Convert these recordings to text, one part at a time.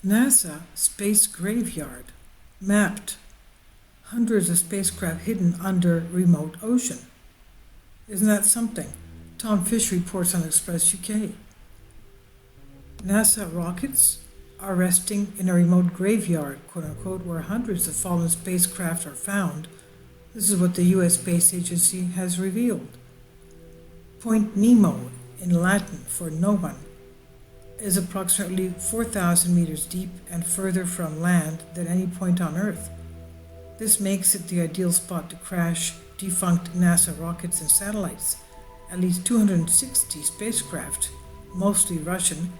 NASA Space Graveyard mapped. Hundreds of spacecraft hidden under remote ocean. Isn't that something? Tom Fish reports on Express UK. NASA rockets are resting in a remote graveyard, quote unquote, where hundreds of fallen spacecraft are found. This is what the US Space Agency has revealed. Point Nemo, in Latin for no one, is approximately 4,000 meters deep and further from land than any point on Earth. This makes it the ideal spot to crash defunct NASA rockets and satellites. At least 260 spacecraft, mostly Russian,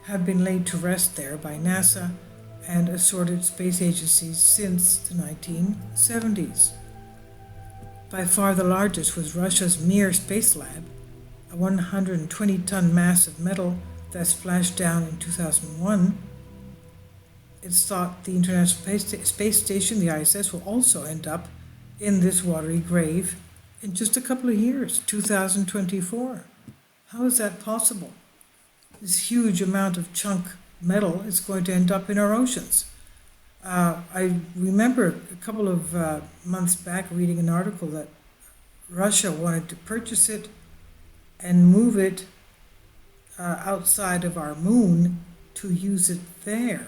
have been laid to rest there by NASA and assorted space agencies since the 1970s. By far the largest was Russia's Mir Space Lab, a 120-ton mass of metal that splashed down in 2001. It's thought the International Space Station, the ISS, will also end up in this watery grave in just a couple of years, 2024. How is that possible? This huge amount of chunk metal is going to end up in our oceans. I remember a couple of months back reading an article that Russia wanted to purchase it and move it outside of our moon to use it there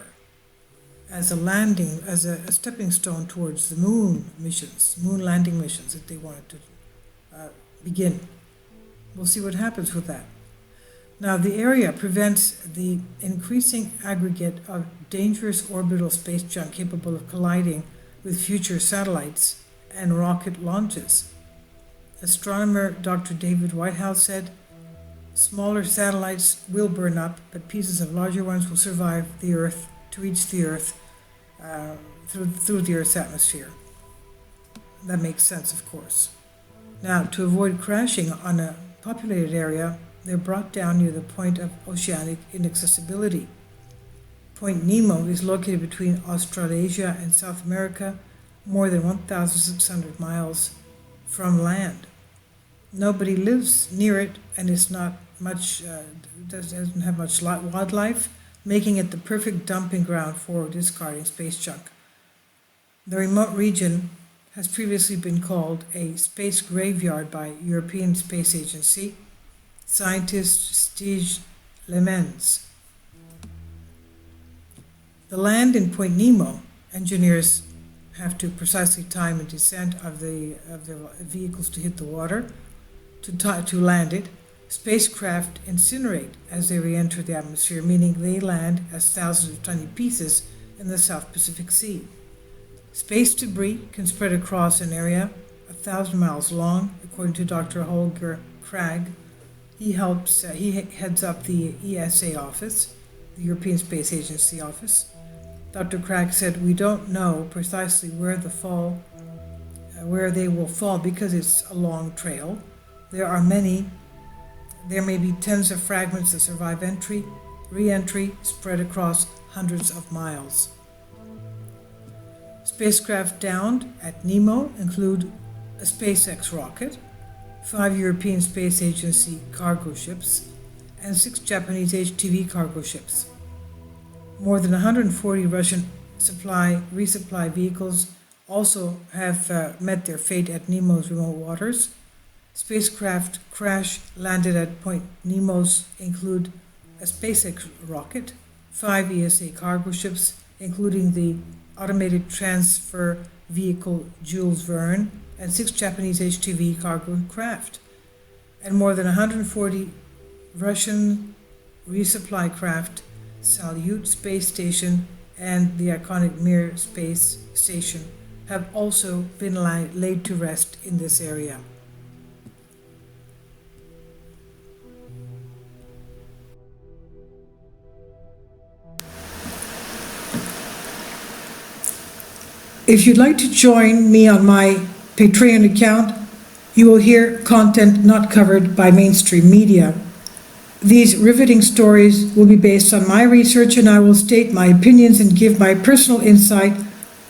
as a landing, as a stepping stone towards the moon missions, moon landing missions that they wanted to begin. We'll see what happens with that. Now, the area prevents the increasing aggregate of dangerous orbital space junk capable of colliding with future satellites and rocket launches. Astronomer Dr. David Whitehouse said, "Smaller satellites will burn up, but pieces of larger ones will survive the Earth to reach the Earth through the Earth's atmosphere." That makes sense, of course. Now, to avoid crashing on a populated area, they're brought down near the point of oceanic inaccessibility. Point Nemo is located between Australasia and South America, more than 1,600 miles from land. Nobody lives near it, and it's not much, doesn't have much wildlife, making it the perfect dumping ground for discarding space junk. The remote region has previously been called a space graveyard by European Space Agency scientist Steve Lemens. The land in Point Nemo, engineers have to precisely time the descent of the vehicles to hit the water, to land it. Spacecraft incinerate as they re-enter the atmosphere, meaning they land as thousands of tiny pieces in the South Pacific Sea. Space debris can spread across an area 1,000 miles long, according to Dr. Holger Krag. He heads up the ESA office, the European Space Agency office. Dr. Krag said, "We don't know precisely where they will fall because it's a long trail. There may be tens of fragments that survive entry, re-entry, spread across hundreds of miles." Spacecraft downed at Nemo include a SpaceX rocket, 5 European Space Agency cargo ships, and 6 Japanese HTV cargo ships. More than 140 Russian resupply vehicles also have met their fate at Nemo's remote waters. Spacecraft crash landed at Point Nemo's include a SpaceX rocket, 5 ESA cargo ships, including the automated transfer vehicle Jules Verne, and 6 Japanese HTV cargo craft, and more than 140 Russian resupply craft, Salyut Space Station, and the iconic Mir Space Station have also been laid to rest in this area. If you'd like to join me on my Patreon account, you will hear content not covered by mainstream media. These riveting stories will be based on my research, and I will state my opinions and give my personal insight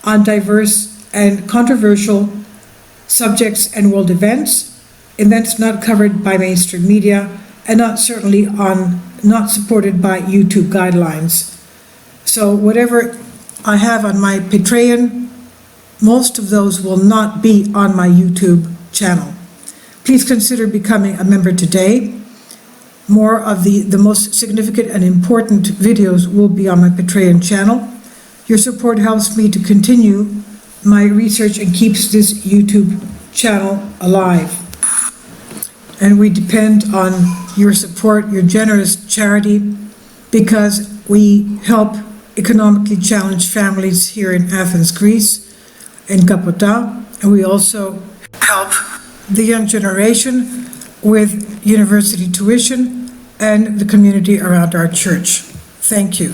on diverse and controversial subjects and world events not covered by mainstream media, and not supported by YouTube guidelines. So whatever I have on my Patreon, most of those will not be on my YouTube channel. Please consider becoming a member today. More of the most significant and important videos will be on my Patreon channel. Your support helps me to continue my research and keeps this YouTube channel alive. And we depend on your support, your generous charity, because we help economically challenged families here in Athens, Greece, in Kapota, and we also help the young generation with university tuition and the community around our church. Thank you.